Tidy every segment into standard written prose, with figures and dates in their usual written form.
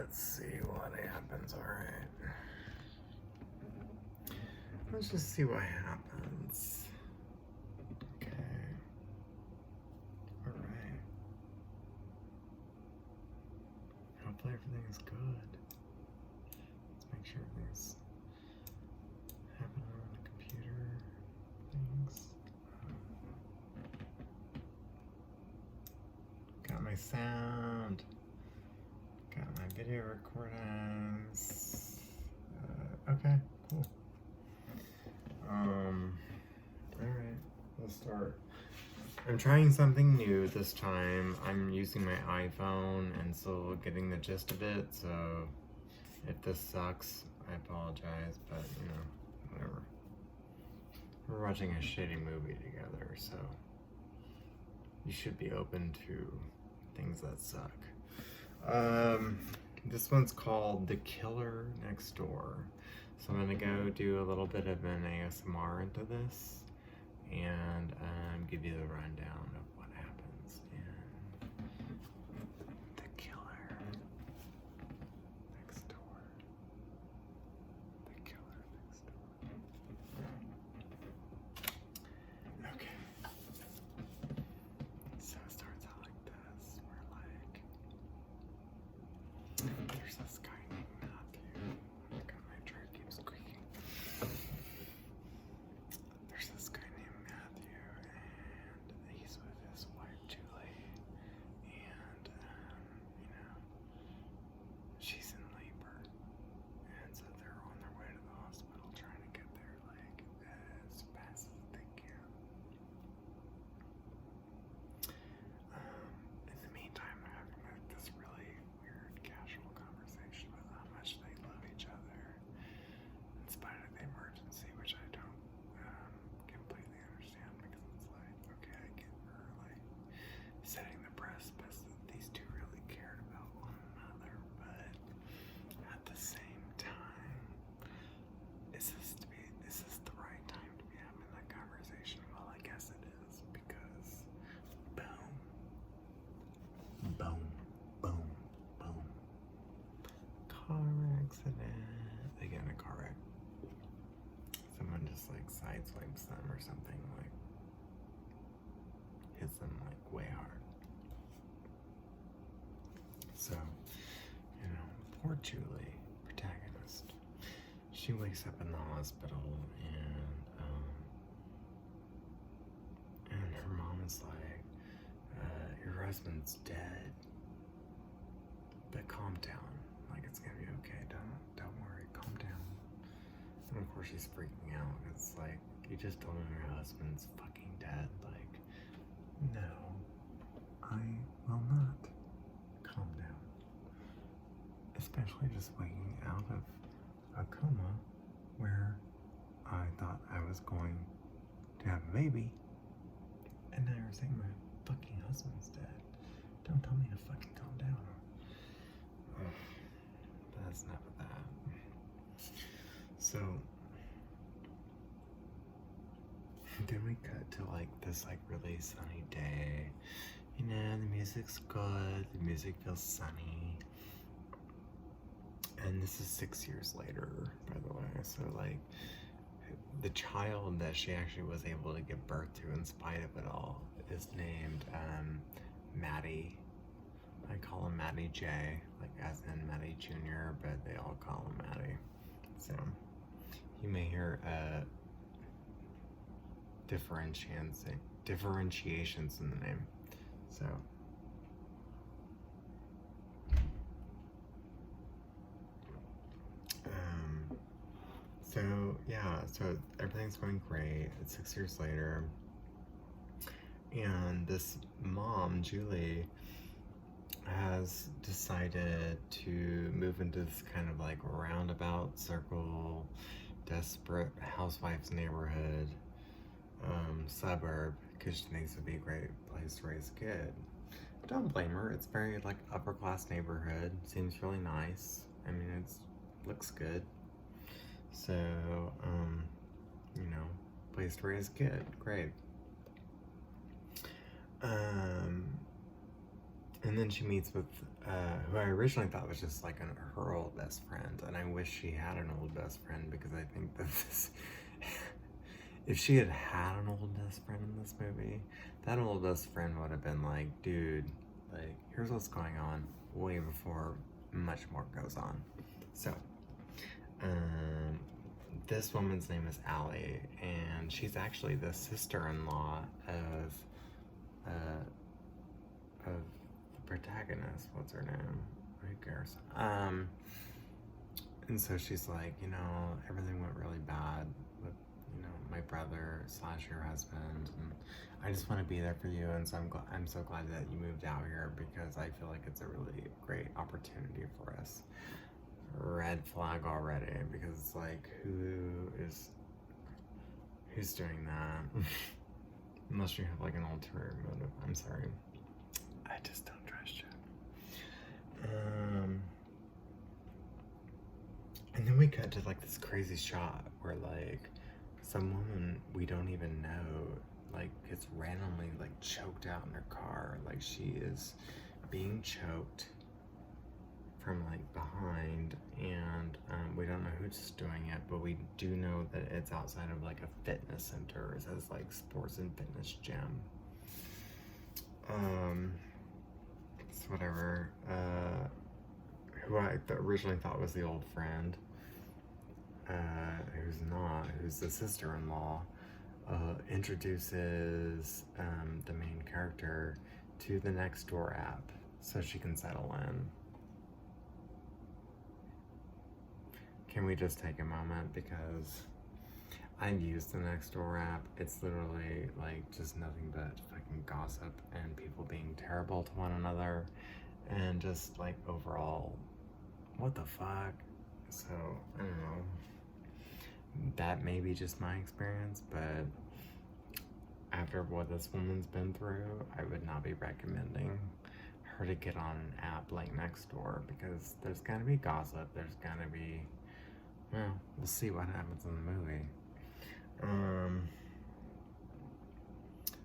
Let's see what happens. Alright. Let's just see what happens. Okay. Alright. Hopefully everything's good. Let's make sure everything's happening on the computer. Things. Got my sound. Got my video recordings. Okay, cool. Alright, let's start. I'm trying something new this time. I'm using my iPhone and still getting the gist of it, so if this sucks, I apologize, but you know, whatever. We're watching a shitty movie together, so you should be open to things that suck. This one's called The Killer Next Door. So I'm gonna go do a little bit of an ASMR into this and give you the rundown of what happens in The Killer Next Door. The Killer Next Door. Okay. So it starts out like this. We're like, there's this guy named Matthew. Oh God, my chair keeps squeaking. There's this guy named Matthew, and he's with his wife Julie, and you know, she's in labor, and so they're on their way to the hospital trying to get there like as fast as they can. In the meantime, they're having like this really weird casual conversation about how much they love each other in spite of the emergency, which I don't completely understand, because it's like, okay, I get her like setting the precipice that these two really cared about one another, but at the same time, is this the right time to be having that conversation? Well, I guess it is, because boom, boom, boom, boom. Car accident. They get in a car wreck. Someone just like sideswipes them or something, like hits them like way hard. So, you know, poor Julie, protagonist. She wakes up in the hospital and her mom is like, your husband's dead, but calm down. Like, it's gonna be okay. Don't worry. Calm down. And of course she's freaking out. It's like, you just told me your husband's fucking dead. Like, no, I will not. Calm down. Especially just waking out of a coma where I thought I was going to have a baby, and now you're saying my fucking husband's dead. Don't tell me to fucking calm down. Ugh. But that's enough of that. So then we cut to like this like really sunny day. You know, the music's good, the music feels sunny. And this is 6 years later, by the way. So like the child that she actually was able to give birth to in spite of it all is named Maddie. I call him Maddie J, like as in Maddie Jr., but they all call him Maddie. So you may hear differentiations in the name. So yeah, so everything's going great. It's 6 years later, and this mom, Julie, has decided to move into this kind of like roundabout circle, desperate housewives neighborhood, suburb, because she thinks it'd be a great place to raise a kid. Don't blame her. It's very like upper class neighborhood. Seems really nice. I mean, looks good. So, you know, place to raise a kid. Great. And then she meets with who I originally thought was just like her old best friend, and I wish she had an old best friend because I think that this, if she had had an old best friend in this movie, that old best friend would have been like, dude, like, here's what's going on way before much more goes on. So, this woman's name is Allie, and she's actually the sister-in-law of the protagonist. What's her name? Who cares? And so she's like, you know, everything went really bad with, you know, my brother / your husband, and I just want to be there for you. And so I'm so glad that you moved out here because I feel like it's a really great opportunity for us. Red flag already, because it's like, who's doing that? Unless you have like an ulterior motive. I'm sorry. I just don't trust you. And then we cut to like this crazy shot where like some woman we don't even know like gets randomly like choked out in her car. Like she is being choked from like behind, and we don't know who's doing it, but we do know that it's outside of like a fitness center. It says like sports and fitness gym. It's whatever. Who I originally thought was the old friend, who's not, who's the sister-in-law, introduces the main character to the Nextdoor app so she can settle in. Can we just take a moment, because I've used the Nextdoor app. It's literally like just nothing but fucking gossip and people being terrible to one another, and just like overall, what the fuck? So I don't know. That may be just my experience, but after what this woman's been through, I would not be recommending her to get on an app like Nextdoor, because there's gonna be gossip. There's gonna be, well, we'll see what happens in the movie.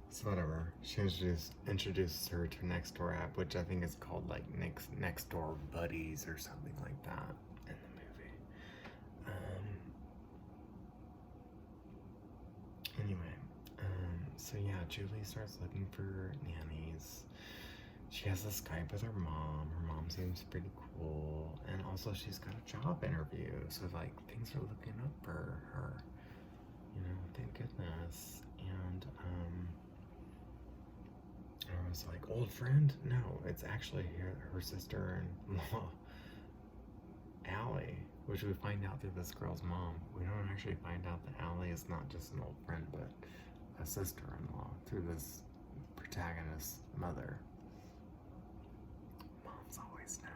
So whatever. She introduces her to Nextdoor app, which I think is called like Nextdoor Buddies or something like that in the movie. Anyway, so yeah, Julie starts looking for nannies. She has a Skype with her mom. Her mom seems pretty cool, and also she's got a job interview, so like things are looking up for her. You know, thank goodness. And I was like, old friend? No, it's actually her sister-in-law, Allie, which we find out through this girl's mom. We don't actually find out that Allie is not just an old friend, but a sister-in-law through this protagonist's mother. Moms always know.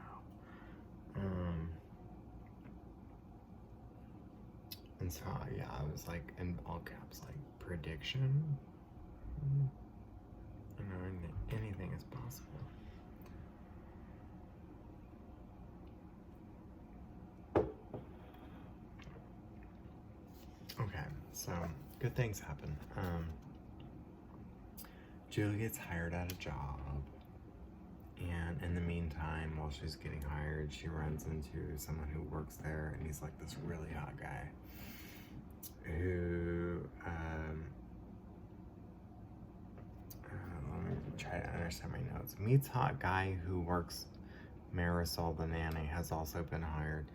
And so, yeah, I was like, in all caps, like, prediction? You know, anything is possible. Okay, so, good things happen. Julie gets hired at a job, and in the meantime, while she's getting hired, she runs into someone who works there, and he's like this really hot guy who, let me try to understand my notes. Meets hot guy who works Marisol the nanny, has also been hired.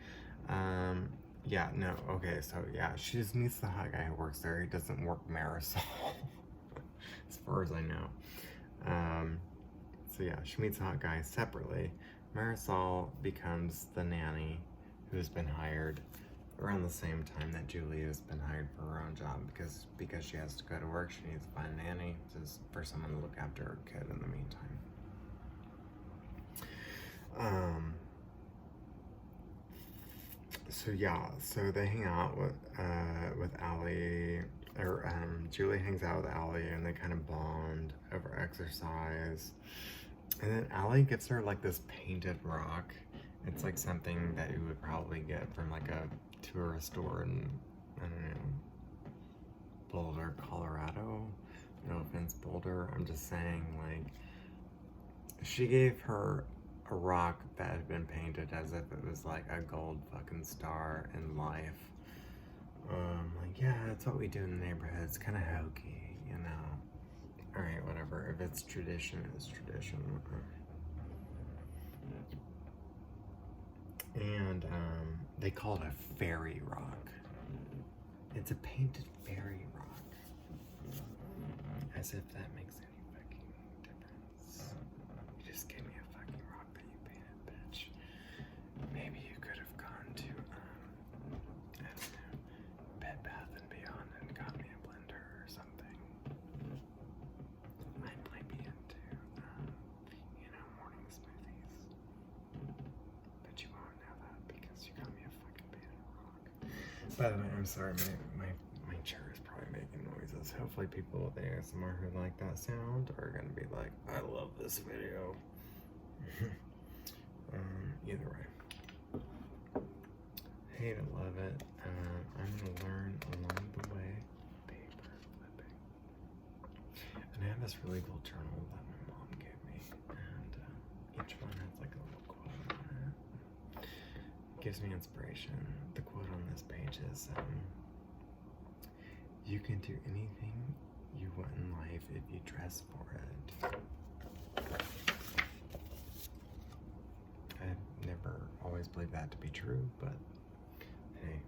Yeah, no, okay, so yeah, she just meets the hot guy who works there. He doesn't work Marisol, as far as I know. So yeah, she meets the hot guy separately. Marisol becomes the nanny who's been hired around the same time that Julie has been hired for her own job, because she has to go to work. She needs to find a nanny for someone to look after her kid in the meantime. So yeah, so they hang out with Allie, or Julie hangs out with Allie, and they kind of bond over exercise. And then Allie gives her like this painted rock. It's like something that you would probably get from like a tourist store in, I don't know, Boulder, Colorado. No offense, Boulder. I'm just saying, like, she gave her a rock that had been painted as if it was like a gold fucking star in life. Like, yeah, that's what we do in the neighborhood. It's kind of hokey, you know. Alright, whatever. If it's tradition, it's tradition. And they call it a fairy rock. It's a painted fairy rock. As if that makes any fucking difference. You just gave me a fucking rock that you painted, bitch. Maybe you could have gone to, I don't know, Bed Bath and Beyond and got me a blender or something. I might be into, you know, morning smoothies. But you won't know that because you got me a fucking painted rock. By the way, I'm sorry, my chair is probably making noises. Hopefully people with ASMR who like that sound are gonna be like, I love this video. Either way. Hate it, love it. I'm gonna learn along the way. Paper flipping. And I have this really cool journal that my mom gave me. And each one has like a little quote on it. Gives me inspiration. The quote on this page is, you can do anything you want in life if you dress for it. I've never always believed that to be true, but hey,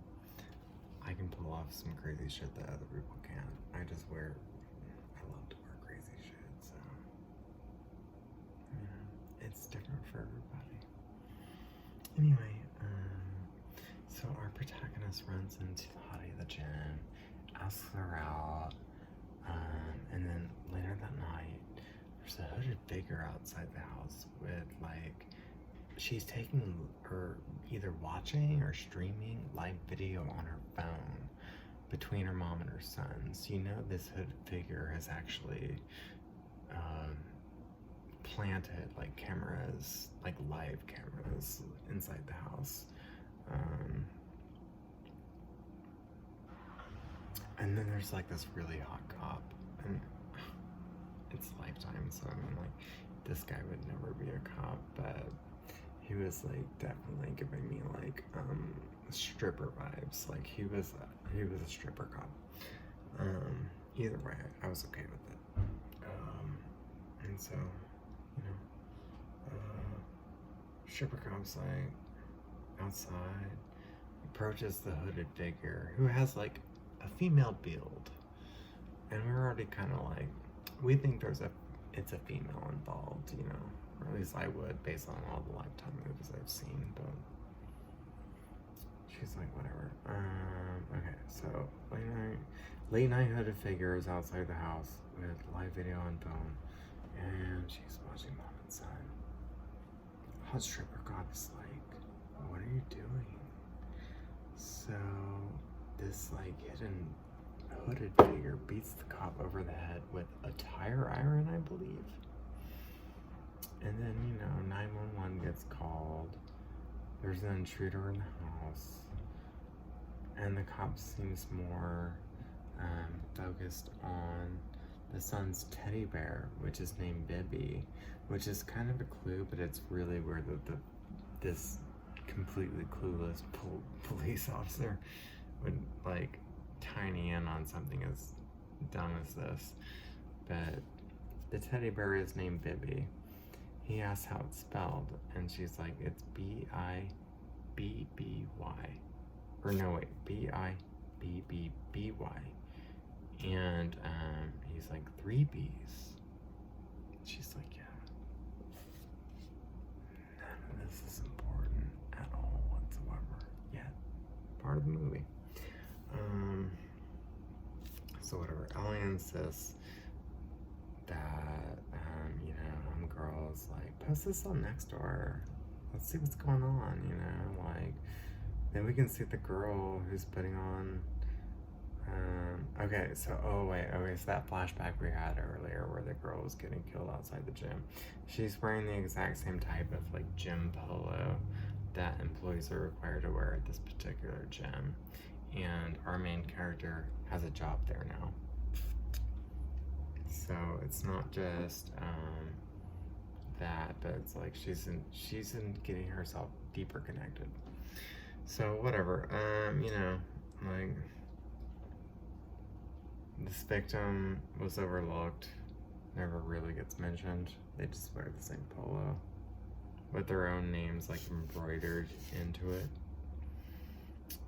I can pull off some crazy shit that other people can't. I love to wear crazy shit, so, you know, it's different for everybody. Anyway, so our protagonist runs into the hottie of the gym, asks her out, and then later that night, there's a hooded figure outside the house with, like, she's taking or either watching or streaming live video on her phone between her mom and her sons. You know, this hooded figure has actually planted like cameras, like live cameras inside the house. And then there's like this really hot cop, and it's Lifetime, so I mean, like, this guy would never be a cop, but he was like definitely giving me like stripper vibes. Like he was a stripper cop. Either way, I was okay with it. And so, you know, stripper cop's like outside, approaches the hooded figure who has like a female build, and we're already kind of like, we think it's a female involved, you know, or at least I would, based on all the Lifetime movies I've seen. But she's like, whatever. Okay, so late night hooded figure is outside the house with live video on phone, and she's watching mom and son. Hot stripper cop is like, what are you doing? So this like hidden hooded figure beats the cop over the head with a tire iron, I believe. And then, you know, 911 gets called. There's an intruder in the house. And the cop seems more focused on the son's teddy bear, which is named Bibby, which is kind of a clue, but it's really where this completely clueless police officer would like tiny in on something as dumb as this. But the teddy bear is named Bibby. He asks how it's spelled, and she's like, it's Bibby. Or no, wait, Bibby. And he's like, 3 B's. She's like, yeah. None of this is important at all whatsoever yet. Part of the movie. So whatever, Ellie insists that, you know, homegirl's like, post this on Nextdoor. Let's see what's going on, you know, like, then we can see the girl who's putting on, okay, so that flashback we had earlier where the girl was getting killed outside the gym. She's wearing the exact same type of, like, gym polo that employees are required to wear at this particular gym. And our main character has a job there now. So it's not just that, but it's like she's in getting herself deeper connected. So whatever. You know, like this victim was overlooked, never really gets mentioned. They just wear the same polo with their own names like embroidered into it.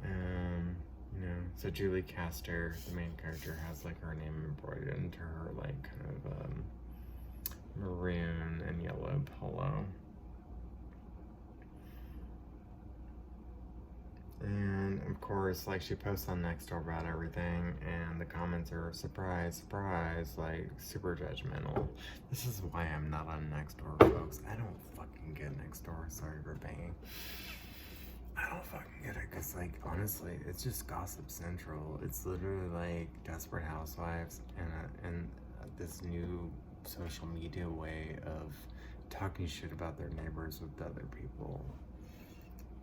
You know, so Julie Castor, the main character, has like her name embroidered into her like kind of maroon and yellow polo. And of course, like she posts on Nextdoor about everything, and the comments are surprise, surprise, like super judgmental. This is why I'm not on Nextdoor, folks. I don't fucking get Nextdoor. Sorry for banging. I don't fucking get it, because like honestly, it's just Gossip Central. It's literally like Desperate Housewives and this new social media way of talking shit about their neighbors with other people.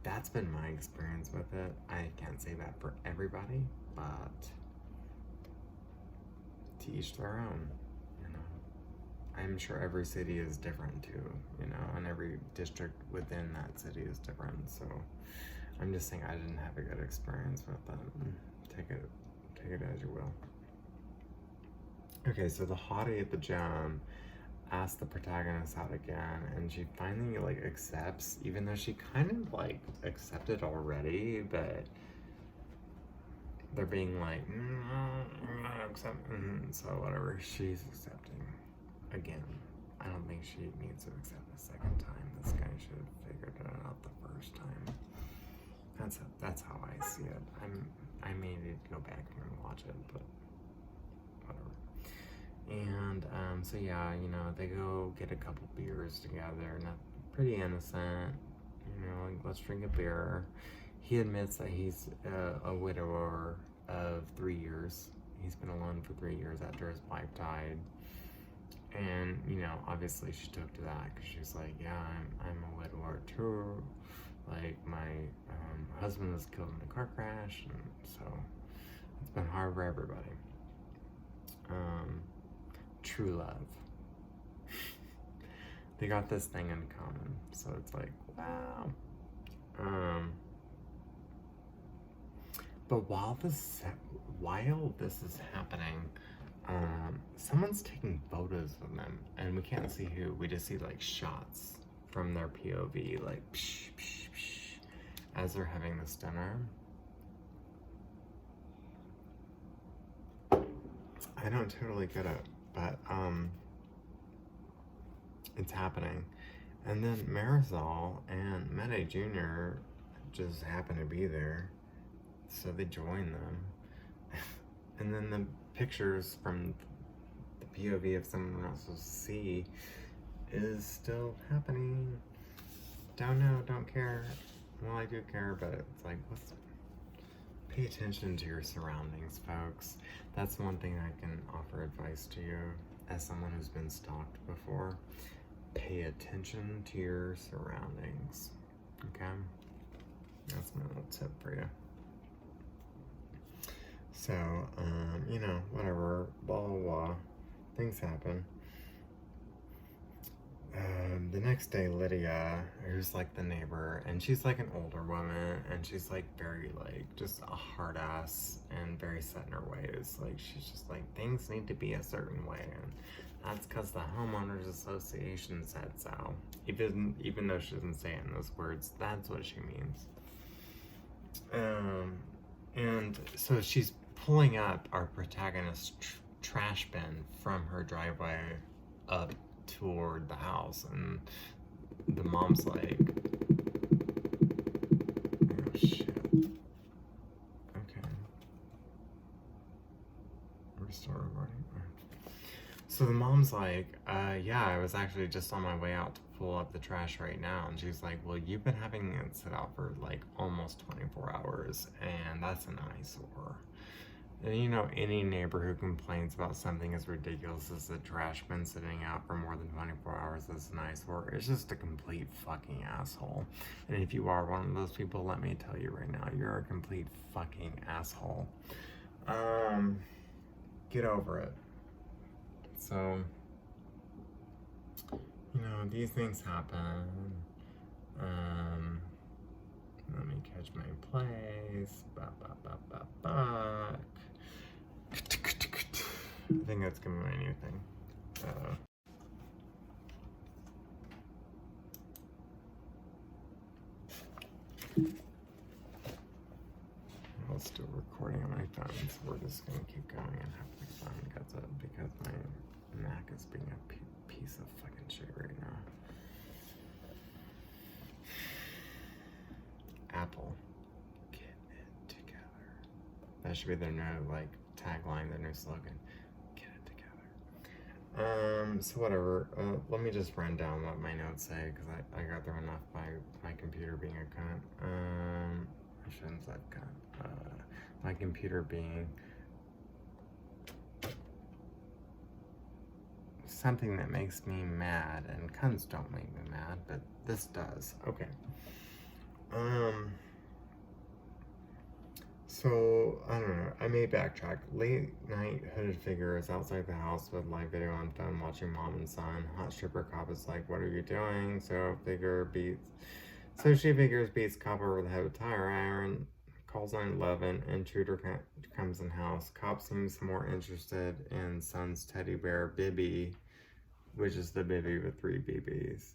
That's been my experience with it. I can't say that for everybody, but to each their own, you know. I'm sure every city is different too, you know, and every district within that city is different. So I'm just saying I didn't have a good experience with them. Take it as you will. Okay, so the hottie at the gym asks the protagonist out again, and she finally like accepts, even though she kind of like accepted already, but they're being like, accept, so whatever, she's accepting again. I don't think she needs to accept the second time. This guy should have figured it out the first time. That's how I see it. I may need to go back and watch it, but whatever. And so yeah, you know, they go get a couple beers together, not pretty innocent, you know, like, let's drink a beer. He admits that he's a widower of 3 years. He's been alone for 3 years after his wife died. And, you know, obviously she took to that because she's like, yeah, I'm a widower too. Like, my husband was killed in a car crash, and so it's been hard for everybody. True love. They got this thing in common, so it's like, wow. But while this is happening, someone's taking photos of them, and we can't see who. We just see like shots from their POV, like psh, psh, psh, as they're having this dinner. I don't totally get it, but it's happening. And then Marisol and Mede Jr. just happen to be there, so they join them. And then the pictures from the POV of someone else will see is still happening. Don't know, don't care. Well, I do care, but it's like, pay attention to your surroundings, folks. That's one thing I can offer advice to you as someone who's been stalked before. Pay attention to your surroundings, okay? That's my little tip for you. So, you know, whatever, blah, blah, blah. Things happen. The next day, Lydia, who's like the neighbor, and she's like an older woman, and she's like very like just a hard ass and very set in her ways. Like, she's just like, things need to be a certain way, and that's because the homeowners association said so. Even though she doesn't say it in those words, that's what she means. And so she's pulling up our protagonist's trash bin from her driveway up toward the house, and the mom's like, oh shit. Okay. Restore recording. So the mom's like, yeah, I was actually just on my way out to pull up the trash right now. And she's like, well, you've been having it sit out for like almost 24 hours, and that's an eyesore. And you know, any neighbor who complains about something as ridiculous as the trash bin sitting out for more than 24 hours is an eyesore. It's just a complete fucking asshole. And if you are one of those people, let me tell you right now, you're a complete fucking asshole. Get over it. So, you know, these things happen. Let me catch my place. I think that's gonna be my new thing. I'll still recording on my phone, so we're just gonna keep going and hope the phone gets it because my Mac is being a piece of fucking shit right now. Apple, get it together. That should be their new tagline, their new slogan. Get it together. So whatever. Let me just run down what my notes say because I got thrown off by my computer being a cunt. I shouldn't have said cunt. My computer being something that makes me mad, and cunts don't make me mad, but this does. Okay. So, I don't know, I may backtrack. Late night hooded figure is outside the house with live video on phone watching mom and son. Hot stripper cop is like, what are you doing? So she figures beats cop over the head with tire iron, calls 911, intruder comes in house. Cop seems more interested in son's teddy bear, Bibby, which is the Bibby with 3 BBs.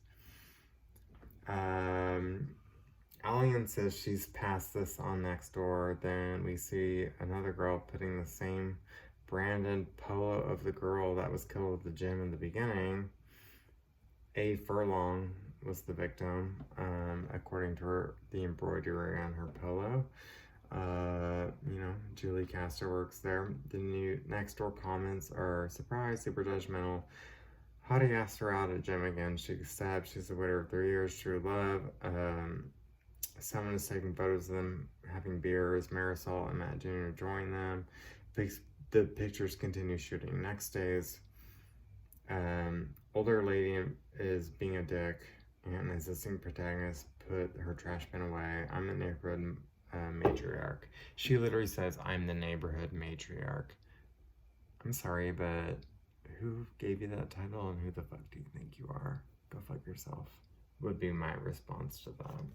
Allie insists she's passed this on next door. Then we see another girl putting the same branded polo of the girl that was killed at the gym in the beginning. A Furlong was the victim, according to her, the embroidery on her polo. You know, Julie Castor works there. The new next door comments are surprised, super judgmental. Hottie asked her out at gym again. She accepts. She's the winner of 3 years, true love. Someone is taking photos of them having beers. Marisol and Matt Jr. join them. The pictures continue shooting. Next days, older lady is being a dick and insisting protagonist put her trash bin away. I'm the neighborhood matriarch. She literally says, I'm the neighborhood matriarch. I'm sorry, but who gave you that title and who the fuck do you think you are? Go fuck yourself, would be my response to that.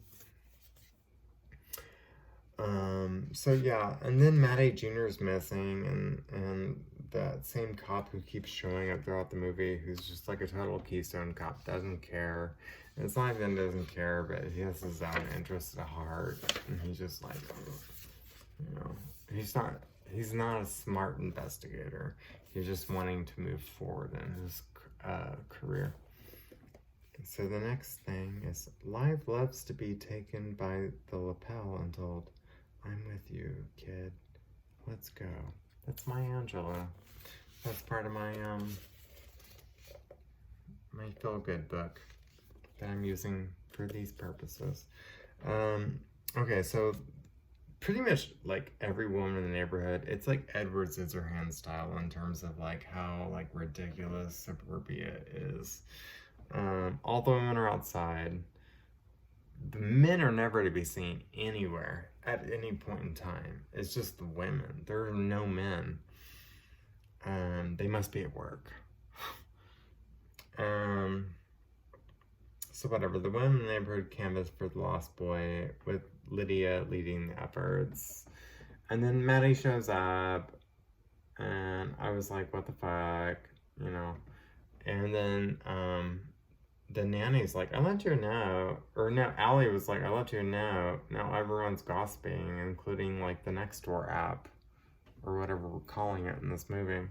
So yeah, and then Maddie Jr. is missing, and that same cop who keeps showing up throughout the movie, who's just like a total Keystone cop, doesn't care. And it's not even doesn't care, but he has his own interest at heart, and he's just like, you know, he's not a smart investigator. He's just wanting to move forward in his career. So the next thing is, Live loves to be taken by the lapel and told, I'm with you, kid. Let's go. That's my Angela. That's part of my my feel-good book that I'm using for these purposes. Okay, so pretty much like every woman in the neighborhood, it's like Edward Scissorhands style in terms of like how like ridiculous suburbia is. All the women are outside. The men are never to be seen anywhere at any point in time. It's just the women. There are no men. They must be at work. So whatever. The women in the neighborhood canvass for the lost boy with Lydia leading the efforts. And then Maddie shows up. And I was like, what the fuck? You know. And then, the nanny's like, I let you know, or no, Allie was like, I let you know. Now everyone's gossiping, including like the Nextdoor app, or whatever we're calling it in this movie.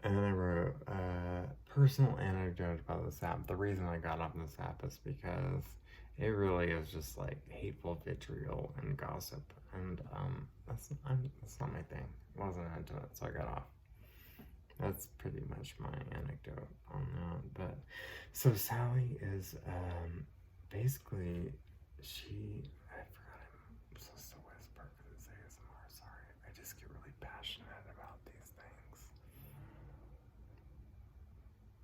And then I wrote a personal anecdote about this app. The reason I got on this app is because it really is just like hateful vitriol and gossip, and that's not my thing. Wasn't into it, so I got off. That's pretty much my anecdote on that. But so Sally is basically I forgot I'm supposed to whisper because it's ASMR. Sorry, I just get really passionate about these things.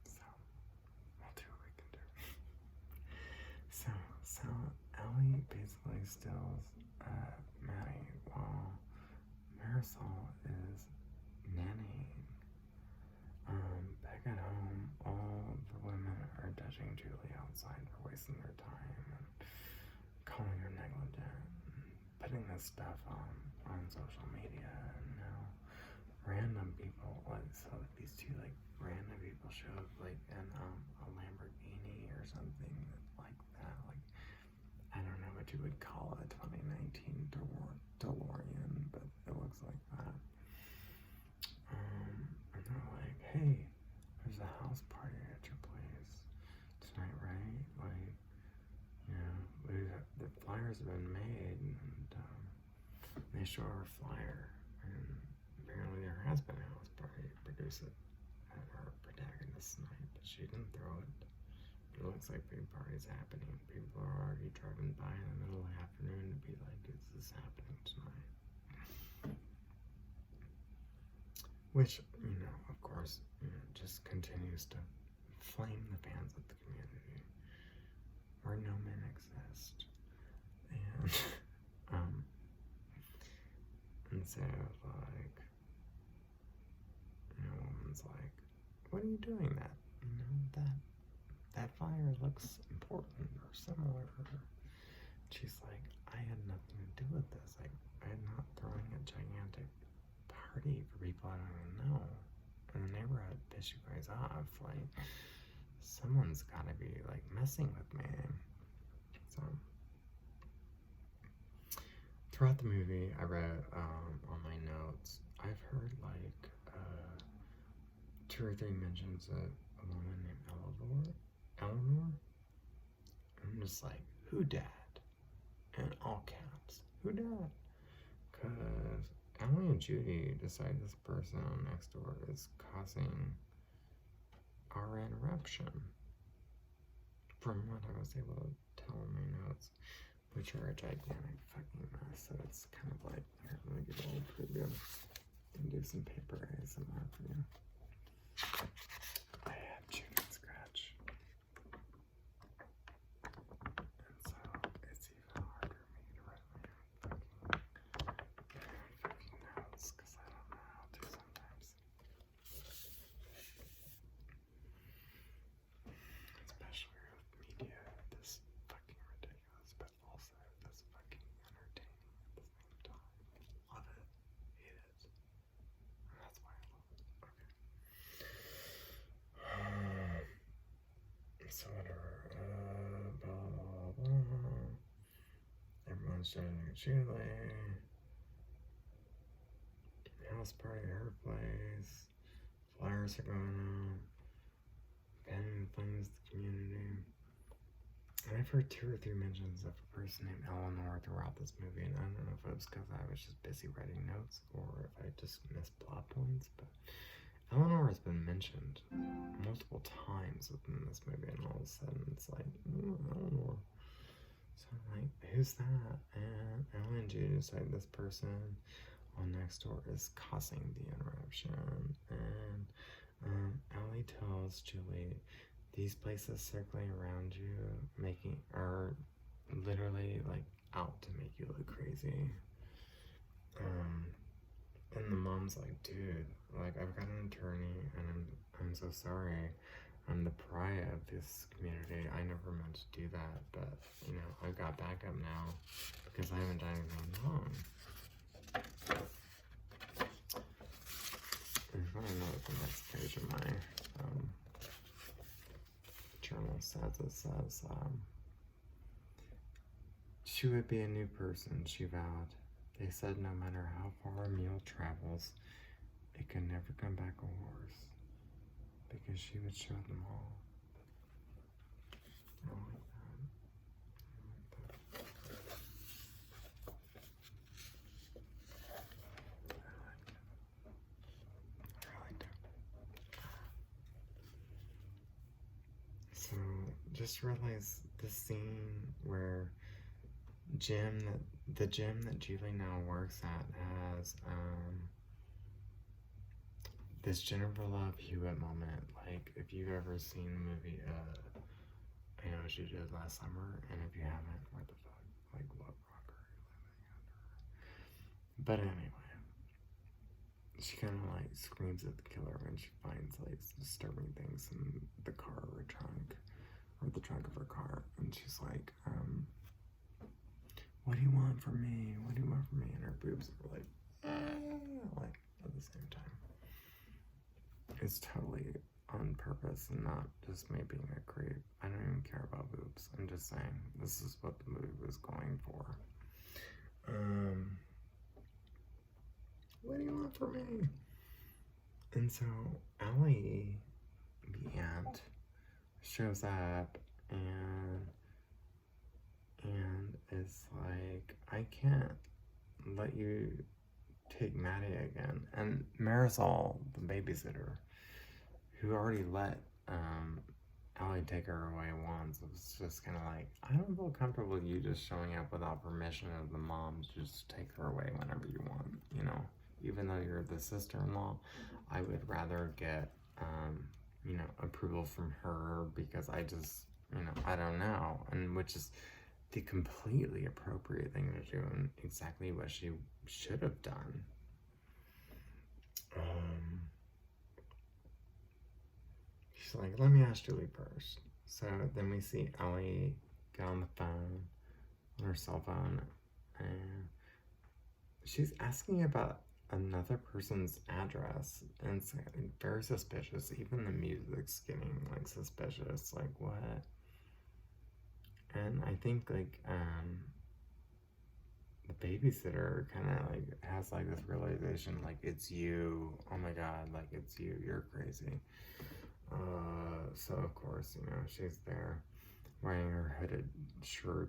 So we'll do what we can do. So Ellie basically steals Maddie while Marisol is nannying. Back at home, all throwing Julie outside for wasting their time and calling her negligent and putting this stuff on social media. And now random people, like, so like these two like random people show up like in a Lamborghini or something like that. Like, I don't know what you would call a 2019 DeLorean, but it looks like that. And they're like, hey, there's a house party at your place tonight, right? Like, you know, the flyers have been made, and they show her flyer, and apparently there has been a house party produced at our protagonist's night, but she didn't throw it. It looks like big party's happening. People are already driving by in the middle of the afternoon to be like, is this happening tonight? Which, you know, of course, you know, just continues to flame the fans of the community where no men exist. And, and so, like, you know, a woman's like, what are you doing that? You know, that fire looks important or similar. She's like, I had nothing to do with this. Like, I'm not throwing a gigantic party for people I don't even know in the neighborhood. Piss you guys off. Like, someone's gotta be like messing with me. So throughout the movie, I read on my notes, I've heard like 2 or 3 mentions of a woman named Eleanor. I'm just like, who dat? In all caps, who dat? Because Ellie and Judy decide this person next door is causing our interruption. From what I was able to tell in my notes, which are a gigantic fucking mess. So it's kind of like, here, let me get a little preview and do some paper ASMR for you. I have chicken scratch. And so it's even harder for me to write my own fucking notes because I don't know how to sometimes. Especially with media this fucking ridiculous, but also this fucking entertaining at the same time. Love it. Hate it. And that's why I love it. Okay. So whatever. Blah, blah, blah. Everyone's trying to get house party at her place. Flyers are going out. Fanning flames the community. And I've heard 2 or 3 mentions of a person named Eleanor throughout this movie, and I don't know if it was because I was just busy writing notes or if I just missed plot points, but Eleanor has been mentioned multiple times within this movie, and all of a sudden it's like, Eleanor. So I'm like, who's that? And Ellie and Judy decide this person on next door is causing the interruption, and Ellie tells Julie, these places circling around you are literally like out to make you look crazy. And the mom's like, dude, like, I've got an attorney and I'm so sorry. I'm the pariah of this community. I never meant to do that, but you know, I've got backup now because I haven't done anything wrong. And I don't know what the next page of my journal says. It says, she would be a new person, she vowed. They said no matter how far a mule travels, it can never come back a horse, because she would show them all. I like that. I like it. So, just realize the scene where the gym that Julie now works at has this Jennifer Love Hewitt moment. Like, if you've ever seen the movie I Know What You Did Last Summer, and if you haven't, what the fuck? Like, what rock are you living under? But anyway, she kind of like screams at the killer when she finds like disturbing things in the car or trunk or the trunk of her car, and she's like, what do you want from me? What do you want from me? And her boobs are like at the same time. It's totally on purpose and not just me being a creep. I don't even care about boobs. I'm just saying this is what the movie was going for. What do you want from me? And so Ellie, the aunt, shows up and is like, I can't let you take Maddie again. And Marisol, the babysitter, who already let Ellie take her away once, was just kind of like, I don't feel comfortable you just showing up without permission of the mom to just take her away whenever you want, you know. Even though you're the sister-in-law, I would rather get, you know, approval from her, because I just, you know, I don't know. And which is the completely appropriate thing to do and exactly what she should have done. She's like, let me ask Julie first. So then we see Ellie get on the phone, on her cell phone, and she's asking about another person's address, and it's like very suspicious. Even the music's getting like suspicious. Like, what? And I think like the babysitter kind of like has like this realization, like, it's you. Oh my god, like, it's you. You're crazy. So of course, you know, she's there wearing her hooded shirt,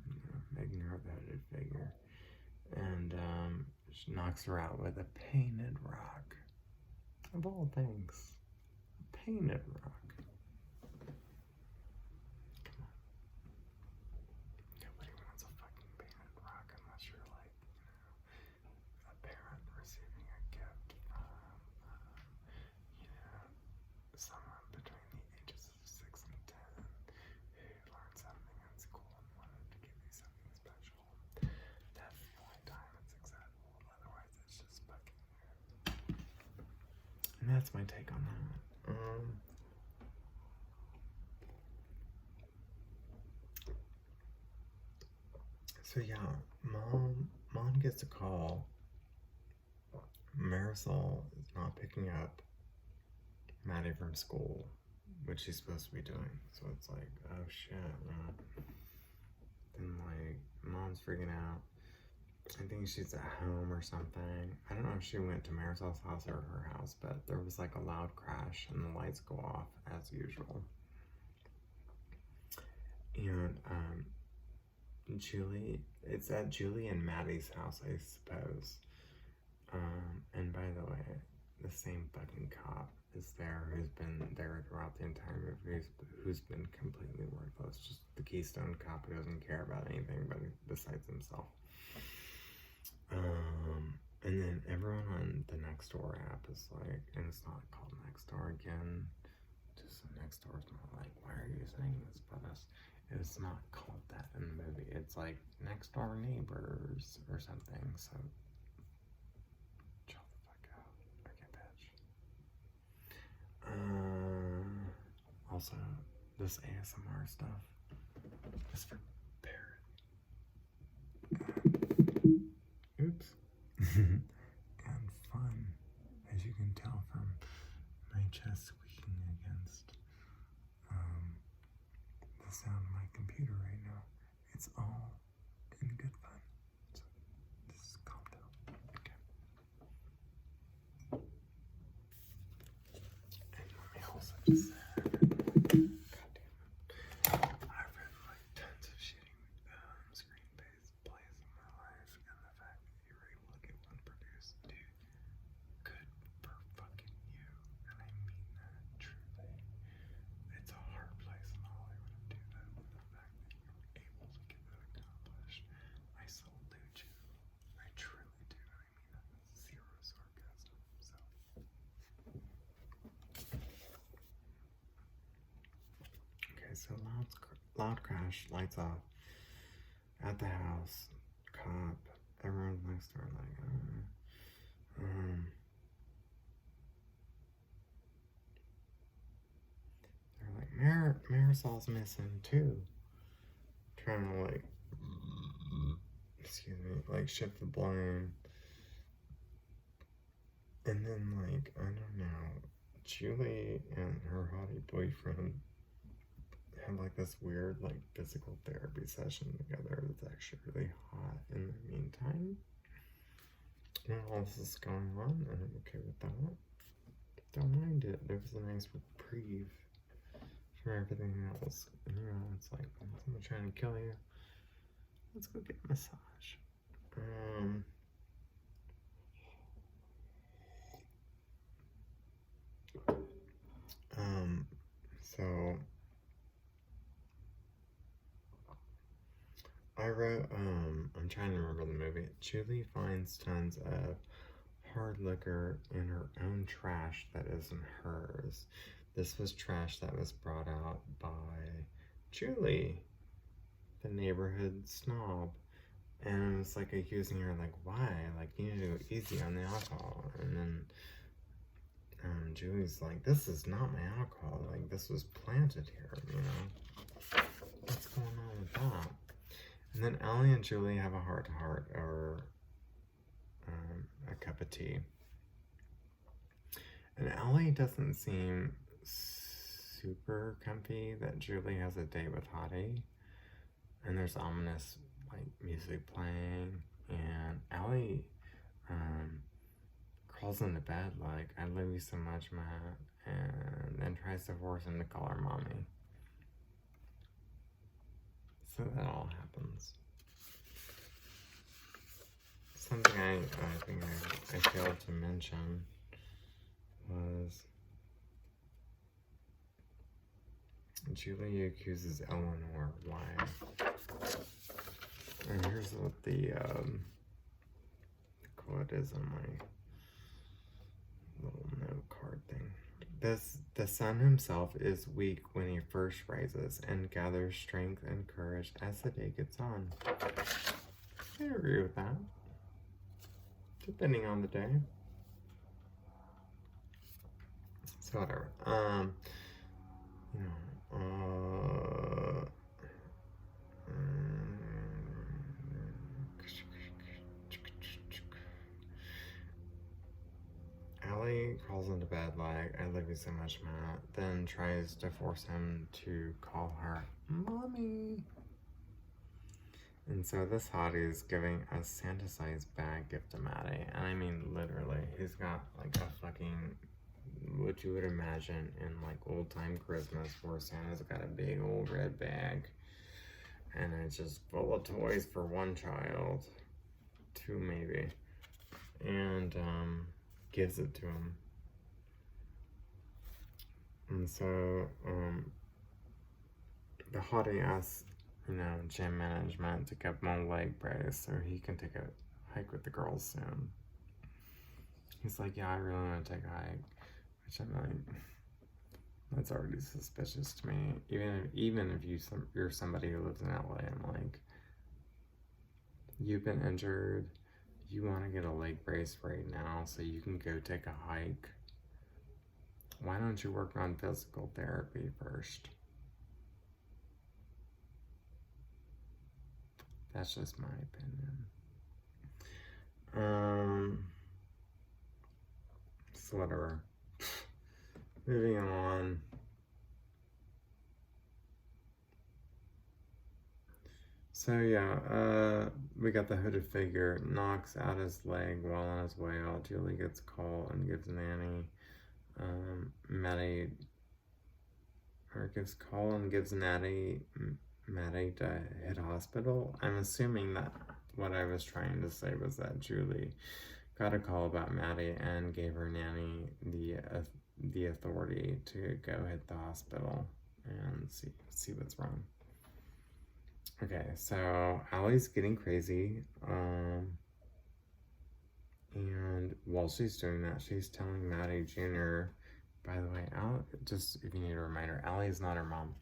you know, making her the hooded figure, and she knocks her out with a painted rock. Of all things, a painted rock. Come on. Nobody wants a fucking painted rock unless you're like, you know, a parent receiving a gift from, you know, someone between the ages of 6 and 10 who learned something in school and wanted to give you something special. That's the only time it's acceptable. Otherwise, it's just fucking weird. And that's my take on that. So yeah, mom gets a call. Marisol is not picking up Maddie from school, which she's supposed to be doing. So it's like, oh shit, Then like, mom's freaking out. I think she's at home or something. I don't know if she went to Marisol's house or her house, but there was like a loud crash and the lights go off as usual. And it's at Julie and Maddie's house, I suppose. And by the way, the same fucking cop is there who's been there throughout the entire movie, who's been completely worthless. Just the Keystone cop who doesn't care about anything but besides himself. And then everyone on the Nextdoor app is like, and it's not called Nextdoor again, just Nextdoor is not like, why are you saying this about us? It's not called that in the movie. It's like Nextdoor Neighbors or something. So chill the fuck out. Okay, bitch. Also, this ASMR stuff is for Barrett. Oops. And fun, as you can tell from my chest squeaking against the sound of my computer right now. It's all in good fun. So just calm down. Okay. And let me also just say, God damn it, I've read like tons of shitty screen-based plays in my life, and the fact that you were able to get one produced, dude, good for fucking you. And I mean that truly. It's a hard place in Hollywood to do that, but the fact that you were able to get that accomplished, I salute you. I truly do. I mean that with zero sarcasm. So okay, so loud crash, lights off at the house, cop, everyone's next door like, they're like, Marisol's missing too. Trying to like, excuse me, like shift the blame. And then like, I don't know, Julie and her hottie boyfriend have like this weird like physical therapy session together that's actually really hot in the meantime. When all this is going on, and I'm okay with that. Don't mind it. It was a nice reprieve from everything else. You know, it's like when someone's trying to kill you, let's go get a massage. So I wrote, I'm trying to remember the movie. Julie finds tons of hard liquor in her own trash that isn't hers. This was trash that was brought out by Julie, the neighborhood snob. And it was like accusing her, like, why? Like, you need to go easy on the alcohol. And then Julie's like, this is not my alcohol. Like, this was planted here, you know? What's going on with that? And then Ellie and Julie have a heart-to-heart over a cup of tea. And Ellie doesn't seem super comfy that Julie has a date with Hottie. And there's ominous like music playing, and Ellie crawls into bed like, I love you so much, Matt, and then tries to force him to call her mommy. So that all happens. Something I think I failed to mention was Julie accuses Eleanor. Why? And here's what the quote is on my little note card thing. The sun himself is weak when he first rises and gathers strength and courage as the day gets on. I agree with that. Depending on the day. So whatever. Allie crawls into bed like, I love you so much, Matt, then tries to force him to call her mommy. And so this hottie is giving a Santa-sized bag gift to Maddie. And I mean, literally, he's got like a fucking, what you would imagine in like old-time Christmas, where Santa's got a big old red bag. And it's just full of toys for one child. Two maybe. And gives it to him. And so the hottie asks, gym management to give him a leg brace so he can take a hike with the girls soon. He's like, yeah, I really want to take a hike. Which I'm like, that's already suspicious to me. Even if you're somebody who lives in LA, I'm like, you've been injured. You want to get a leg brace right now so you can go take a hike. Why don't you work on physical therapy first? That's just my opinion. So whatever. Moving on. So yeah, we got the hooded figure, knocks out his leg while on his way out. Julie gets a call and gives Nanny, gives call and gives Maddie to hit hospital. I'm assuming that what I was trying to say was that Julie got a call about Maddie and gave her Nanny the authority to go hit the hospital and see what's wrong. Okay, so Allie's getting crazy, and while she's doing that, she's telling Maddie Jr., by the way, just if you need a reminder, Allie's not her mom.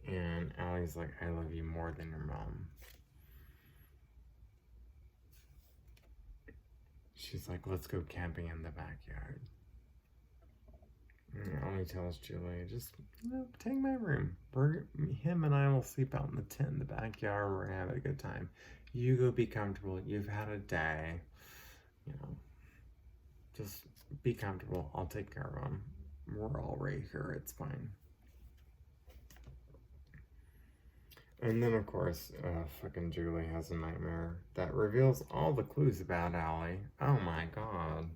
And Allie's like, I love you more than your mom. She's like, let's go camping in the backyard. Allie tells Julie, just, take my room. Him and I will sleep out in the tent in the backyard. We're gonna have a good time. You go be comfortable. You've had a day. Just be comfortable. I'll take care of him. We're all right here. It's fine. And then, of course, fucking Julie has a nightmare that reveals all the clues about Allie. Oh my god.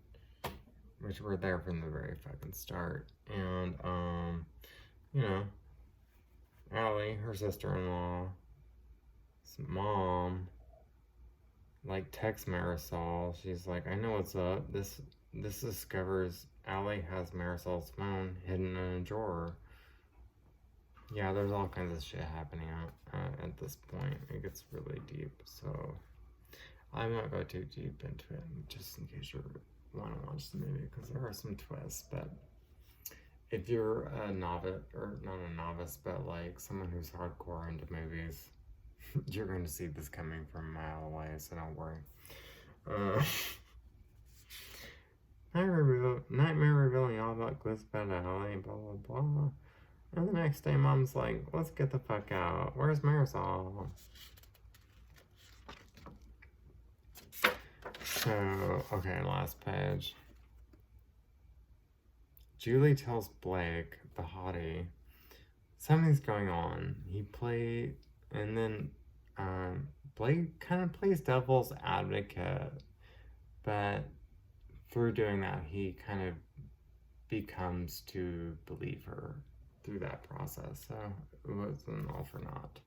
Which were there from the very fucking start. And, Allie, her sister-in-law, mom, texts Marisol. She's like, I know what's up. This discovers Allie has Marisol's phone hidden in a drawer. Yeah, there's all kinds of shit happening at this point. It gets really deep, so I won't go too deep into it, just in case you want to watch the movie, because there are some twists. But if you're a novice, or not a novice, but someone who's hardcore into movies, you're going to see this coming from a mile away, so don't worry. Nightmare revealing all about clues about Allie, blah blah blah. And the next day, Mom's like, let's get the fuck out. Where's Marisol? So, okay, last page. Julie tells Blake, the hottie, something's going on. And then Blake kind of plays devil's advocate, but through doing that, he kind of becomes to believe her through that process. So it wasn't all for naught.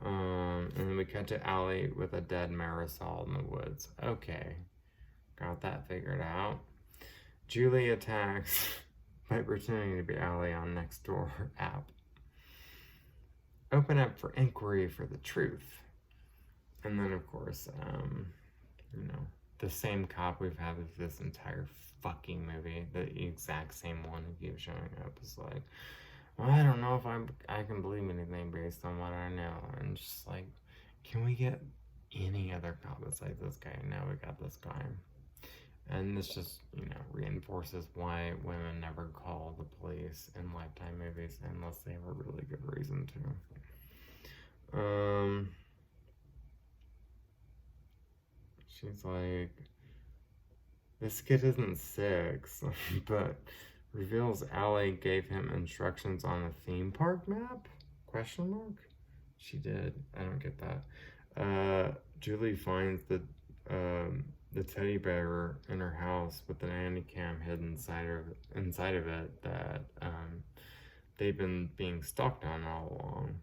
And then we cut to Allie with a dead Marisol in the woods. Okay, got that figured out. Julie attacks by pretending to be Allie on Nextdoor app. Open up for inquiry for the truth. And then, of course, the same cop we've had with this entire fucking movie, the exact same one who keeps showing up, is like, well, I don't know if I can believe anything based on what I know. And just can we get any other cop besides this guy? Now we got this guy. And this just, reinforces why women never call the police in Lifetime movies unless they have a really good reason to. She's like, this kid isn't 6, but reveals Allie gave him instructions on a theme park map? ? She did. I don't get that. Julie finds the teddy bear in her house with the nanny cam hidden inside of it that they've been being stalked on all along.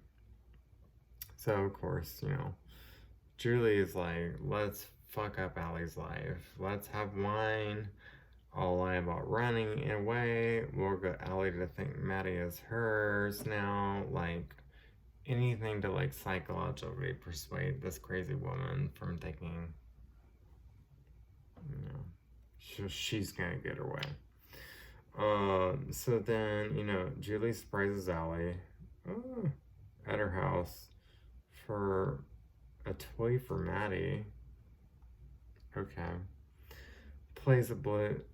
So of course, Julie is like, let's fuck up Allie's life. Let's have wine. I'll lie about running away. We'll get Allie to think Maddie is hers now. Anything to psychologically persuade this crazy woman from thinking, she's gonna get her way. So then, Julie surprises Allie at her house for a toy for Maddie. Okay. Plays oblivious.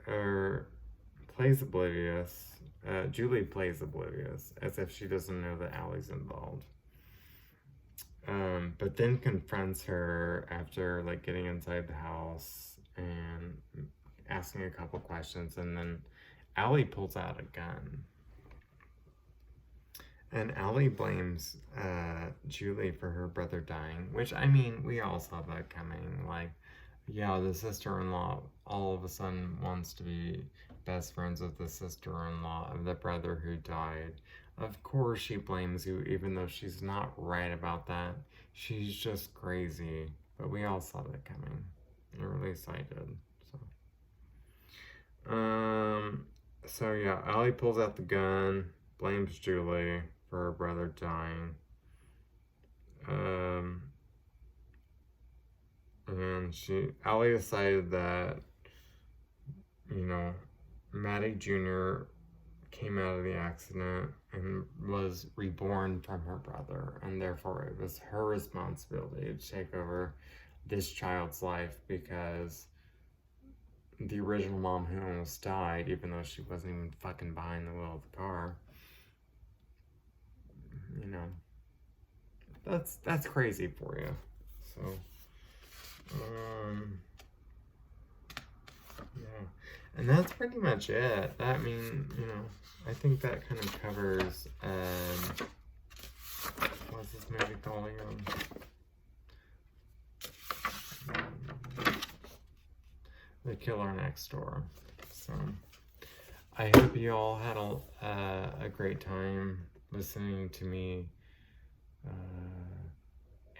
Julie plays oblivious, as if she doesn't know that Allie's involved. But then confronts her after getting inside the house and asking a couple questions, and then Allie pulls out a gun. And Allie blames Julie for her brother dying, which, we all saw that coming. The sister-in-law all of a sudden wants to be best friends with the sister-in-law of the brother who died. Of course she blames you, even though she's not right about that. She's just crazy. But we all saw that coming. Or at least I did. So yeah, Allie pulls out the gun, blames Julie for her brother dying. And Allie decided that, Maddie Jr. came out of the accident and was reborn from her brother, and therefore it was her responsibility to take over this child's life because the original mom who almost died, even though she wasn't even fucking behind the wheel of the car. You know, that's crazy for you. So, yeah, and that's pretty much it. I mean, you know, I think that kind of covers. What's this movie called again? The Killer Next Door. So, I hope you all had a great time listening to me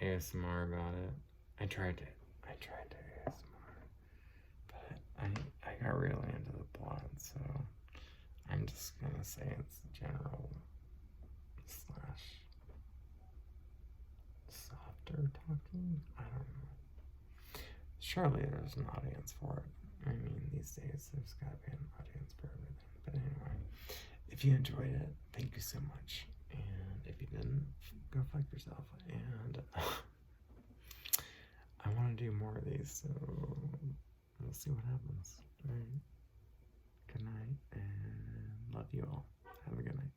ASMR about it. I tried to ASMR, but I got really into the plot, so I'm just gonna say it's general / softer talking. I don't know. Surely there's an audience for it. I mean, these days there's gotta be an audience for everything. But anyway, if you enjoyed it, thank you so much. And if you didn't, go fuck yourself. And I want to do more of these, so we'll see what happens. All right. Good night, and love you all. Have a good night.